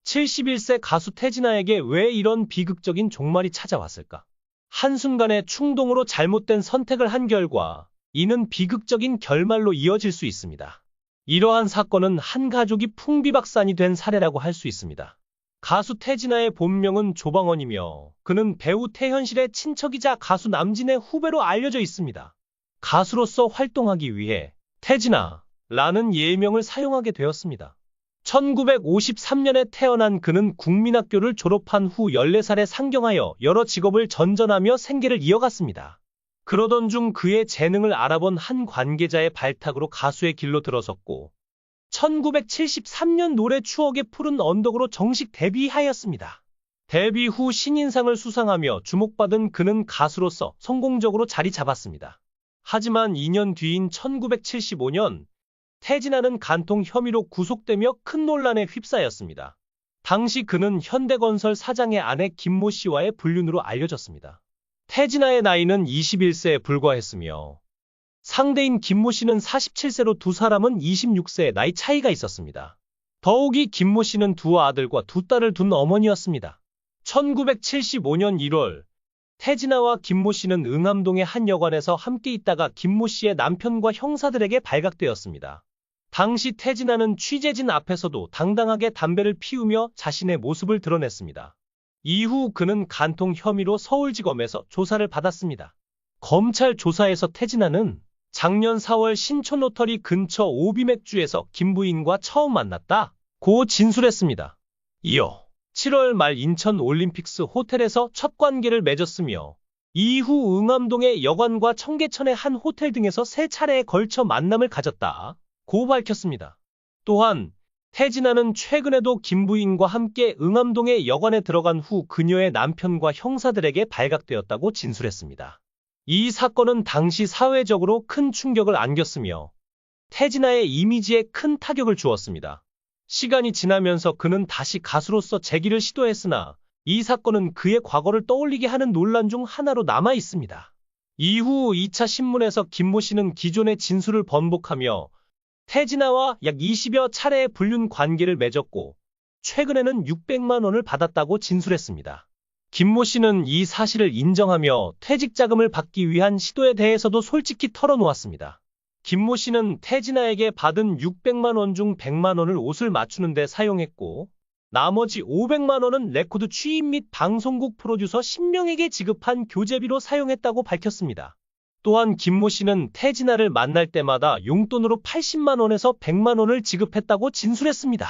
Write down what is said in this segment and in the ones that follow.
71세 가수 태진아에게 왜 이런 비극적인 종말이 찾아왔을까? 한순간의 충동으로 잘못된 선택을 한 결과 이는 비극적인 결말로 이어질 수 있습니다. 이러한 사건은 한 가족이 풍비박산이 된 사례라고 할 수 있습니다. 가수 태진아의 본명은 조방원이며 그는 배우 태현실의 친척이자 가수 남진의 후배로 알려져 있습니다. 가수로서 활동하기 위해 태진아라는 예명을 사용하게 되었습니다. 1953년에 태어난 그는 국민학교를 졸업한 후 14살에 상경하여 여러 직업을 전전하며 생계를 이어갔습니다. 그러던 중 그의 재능을 알아본 한 관계자의 발탁으로 가수의 길로 들어섰고 1973년 노래 추억의 푸른 언덕으로 정식 데뷔하였습니다. 데뷔 후 신인상을 수상하며 주목받은 그는 가수로서 성공적으로 자리 잡았습니다. 하지만 2년 뒤인 1975년 태진아는 간통 혐의로 구속되며 큰 논란에 휩싸였습니다. 당시 그는 현대건설 사장의 아내 김모 씨와의 불륜으로 알려졌습니다. 태진아의 나이는 21세에 불과했으며 상대인 김모 씨는 47세로 두 사람은 26세의 나이 차이가 있었습니다. 더욱이 김모 씨는 두 아들과 두 딸을 둔 어머니였습니다. 1975년 1월 태진아와 김모 씨는 응암동의 한 여관에서 함께 있다가 김모 씨의 남편과 형사들에게 발각되었습니다. 당시 태진아는 취재진 앞에서도 당당하게 담배를 피우며 자신의 모습을 드러냈습니다. 이후 그는 간통 혐의로 서울지검에서 조사를 받았습니다. 검찰 조사에서 태진아는 작년 4월 신촌 로터리 근처 오비맥주에서 김부인과 처음 만났다고 진술했습니다. 이어 7월 말 인천 올림픽스 호텔에서 첫 관계를 맺었으며 이후 응암동의 여관과 청계천의 한 호텔 등에서 3차례에 걸쳐 만남을 가졌다고 밝혔습니다. 또한 태진아는 최근에도 김부인과 함께 응암동의 여관에 들어간 후 그녀의 남편과 형사들에게 발각되었다고 진술했습니다. 이 사건은 당시 사회적으로 큰 충격을 안겼으며 태진아의 이미지에 큰 타격을 주었습니다. 시간이 지나면서 그는 다시 가수로서 재기를 시도했으나 이 사건은 그의 과거를 떠올리게 하는 논란 중 하나로 남아 있습니다. 이후 2차 신문에서 김모 씨는 기존의 진술을 번복하며 태진아와 약 20여 차례의 불륜 관계를 맺었고 최근에는 600만 원을 받았다고 진술했습니다. 김모 씨는 이 사실을 인정하며 퇴직자금을 받기 위한 시도에 대해서도 솔직히 털어놓았습니다. 김모 씨는 태진아에게 받은 600만 원 중 100만 원을 옷을 맞추는 데 사용했고 나머지 500만 원은 레코드 취입 및 방송국 프로듀서 10명에게 지급한 교재비로 사용했다고 밝혔습니다. 또한 김모 씨는 태진아를 만날 때마다 용돈으로 80만 원에서 100만 원을 지급했다고 진술했습니다.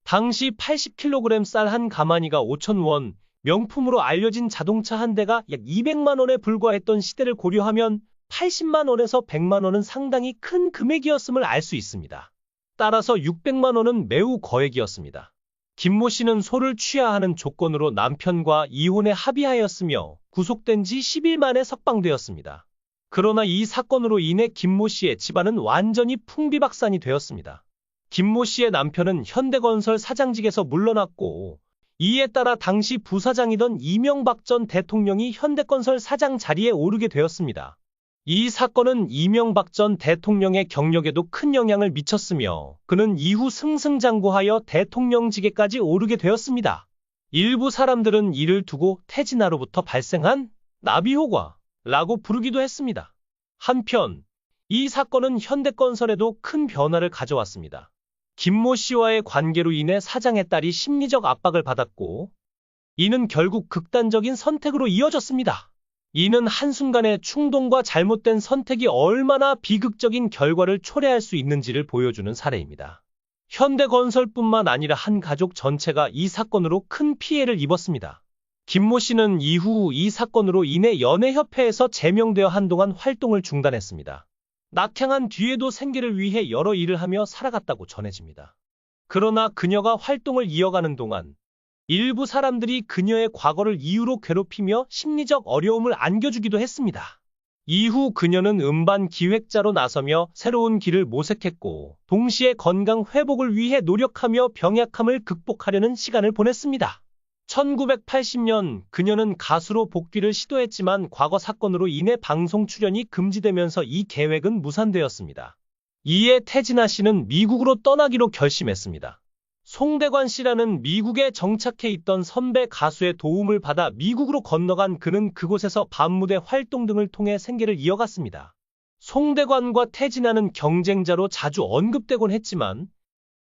당시 80kg 쌀 한 가마니가 5,000원, 명품으로 알려진 자동차 한 대가 약 200만 원에 불과했던 시대를 고려하면 80만 원에서 100만 원은 상당히 큰 금액이었음을 알 수 있습니다. 따라서 600만 원은 매우 거액이었습니다. 김모 씨는 소를 취하하는 조건으로 남편과 이혼에 합의하였으며 구속된 지 10일 만에 석방되었습니다. 그러나 이 사건으로 인해 김모 씨의 집안은 완전히 풍비박산이 되었습니다. 김모 씨의 남편은 현대건설 사장직에서 물러났고 이에 따라 당시 부사장이던 이명박 전 대통령이 현대건설 사장 자리에 오르게 되었습니다. 이 사건은 이명박 전 대통령의 경력에도 큰 영향을 미쳤으며 그는 이후 승승장구하여 대통령직에까지 오르게 되었습니다. 일부 사람들은 이를 두고 태진아로부터 발생한 나비효과라고 부르기도 했습니다. 한편 이 사건은 현대건설에도 큰 변화를 가져왔습니다. 김모 씨와의 관계로 인해 사장의 딸이 심리적 압박을 받았고 이는 결국 극단적인 선택으로 이어졌습니다. 이는 한순간의 충동과 잘못된 선택이 얼마나 비극적인 결과를 초래할 수 있는지를 보여주는 사례입니다. 현대건설뿐만 아니라 한 가족 전체가 이 사건으로 큰 피해를 입었습니다. 김모 씨는 이후 이 사건으로 인해 연예협회에서 제명되어 한동안 활동을 중단했습니다. 낙향한 뒤에도 생계를 위해 여러 일을 하며 살아갔다고 전해집니다. 그러나 그녀가 활동을 이어가는 동안 일부 사람들이 그녀의 과거를 이유로 괴롭히며 심리적 어려움을 안겨주기도 했습니다. 이후 그녀는 음반 기획자로 나서며 새로운 길을 모색했고 동시에 건강 회복을 위해 노력하며 병약함을 극복하려는 시간을 보냈습니다. 1980년 그녀는 가수로 복귀를 시도했지만 과거 사건으로 인해 방송 출연이 금지되면서 이 계획은 무산되었습니다. 이에 태진아 씨는 미국으로 떠나기로 결심했습니다. 송대관 씨라는 미국에 정착해 있던 선배 가수의 도움을 받아 미국으로 건너간 그는 그곳에서 밤무대 활동 등을 통해 생계를 이어갔습니다. 송대관과 태진아는 경쟁자로 자주 언급되곤 했지만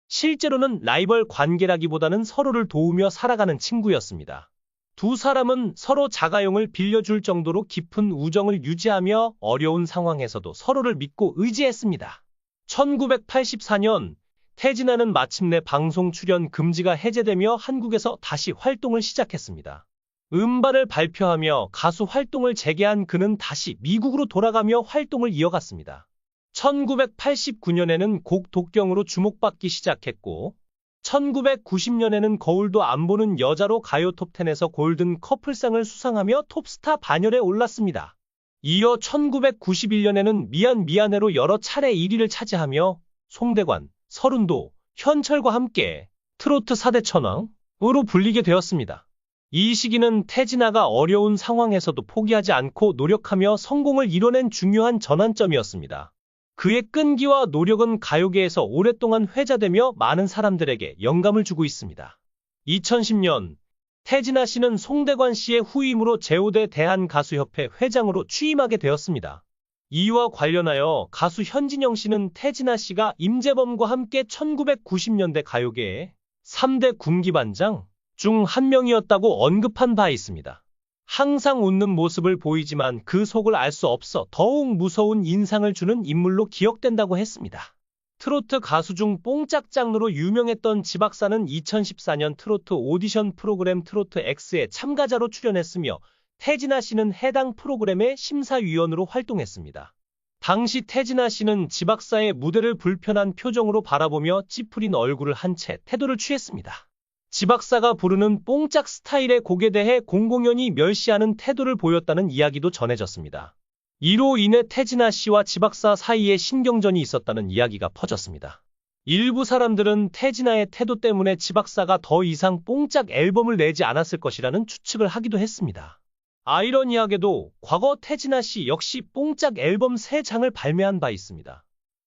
실제로는 라이벌 관계라기보다는 서로를 도우며 살아가는 친구였습니다. 두 사람은 서로 자가용을 빌려줄 정도로 깊은 우정을 유지하며 어려운 상황에서도 서로를 믿고 의지했습니다. 1984년 태진아는 마침내 방송 출연 금지가 해제되며 한국에서 다시 활동을 시작했습니다. 음반을 발표하며 가수 활동을 재개한 그는 다시 미국으로 돌아가며 활동을 이어갔습니다. 1989년에는 곡 독경으로 주목받기 시작했고 1990년에는 거울도 안 보는 여자로 가요 톱10에서 골든 커플상을 수상하며 톱스타 반열에 올랐습니다. 이어 1991년에는 미안 미안해로 여러 차례 1위를 차지하며 송대관, 서른도, 현철과 함께 트로트 4대 천왕으로 불리게 되었습니다. 이 시기는 태진아가 어려운 상황에서도 포기하지 않고 노력하며 성공을 이뤄낸 중요한 전환점이었습니다. 그의 끈기와 노력은 가요계에서 오랫동안 회자되며 많은 사람들에게 영감을 주고 있습니다. 2010년 태진아 씨는 송대관 씨의 후임으로 제5대 대한가수협회 회장으로 취임하게 되었습니다. 이와 관련하여 가수 현진영 씨는 태진아 씨가 임재범과 함께 1990년대 가요계의 3대 군기반장 중 한 명이었다고 언급한 바 있습니다. 항상 웃는 모습을 보이지만 그 속을 알 수 없어 더욱 무서운 인상을 주는 인물로 기억된다고 했습니다. 트로트 가수 중 뽕짝 장르로 유명했던 지박사는 2014년 트로트 오디션 프로그램 트로트 X에 참가자로 출연했으며 태진아 씨는 해당 프로그램의 심사위원으로 활동했습니다. 당시 태진아 씨는 지박사의 무대를 불편한 표정으로 바라보며 찌푸린 얼굴을 한 채 태도를 취했습니다. 지박사가 부르는 뽕짝 스타일의 곡에 대해 공공연히 멸시하는 태도를 보였다는 이야기도 전해졌습니다. 이로 인해 태진아 씨와 지박사 사이에 신경전이 있었다는 이야기가 퍼졌습니다. 일부 사람들은 태진아의 태도 때문에 지박사가 더 이상 뽕짝 앨범을 내지 않았을 것이라는 추측을 하기도 했습니다. 아이러니하게도 과거 태진아 씨 역시 뽕짝 앨범 3장을 발매한 바 있습니다.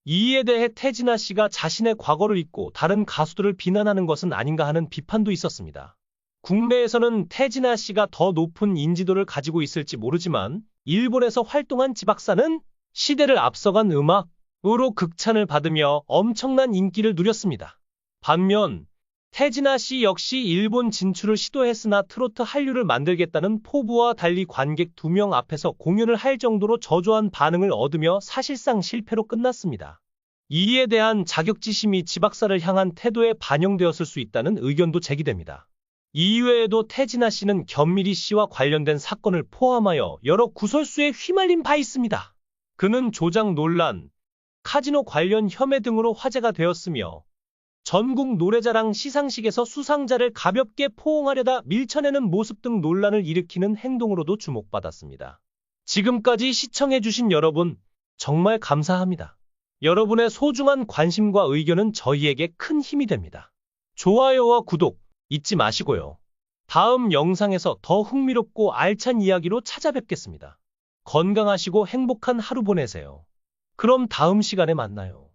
이에 대해 태진아 씨가 자신의 과거를 잊고 다른 가수들을 비난하는 것은 아닌가 하는 비판도 있었습니다. 국내에서는 태진아 씨가 더 높은 인지도를 가지고 있을지 모르지만 일본에서 활동한 지박사는 시대를 앞서간 음악으로 극찬을 받으며 엄청난 인기를 누렸습니다. 반면 태진아 씨 역시 일본 진출을 시도했으나 트로트 한류를 만들겠다는 포부와 달리 관객 2명 앞에서 공연을 할 정도로 저조한 반응을 얻으며 사실상 실패로 끝났습니다. 이에 대한 자격지심이 지박사를 향한 태도에 반영되었을 수 있다는 의견도 제기됩니다. 이외에도 태진아 씨는 견미리 씨와 관련된 사건을 포함하여 여러 구설수에 휘말린 바 있습니다. 그는 조작 논란, 카지노 관련 혐의 등으로 화제가 되었으며 전국 노래자랑 시상식에서 수상자를 가볍게 포옹하려다 밀쳐내는 모습 등 논란을 일으키는 행동으로도 주목받았습니다. 지금까지 시청해주신 여러분, 정말 감사합니다. 여러분의 소중한 관심과 의견은 저희에게 큰 힘이 됩니다. 좋아요와 구독 잊지 마시고요. 다음 영상에서 더 흥미롭고 알찬 이야기로 찾아뵙겠습니다. 건강하시고 행복한 하루 보내세요. 그럼 다음 시간에 만나요.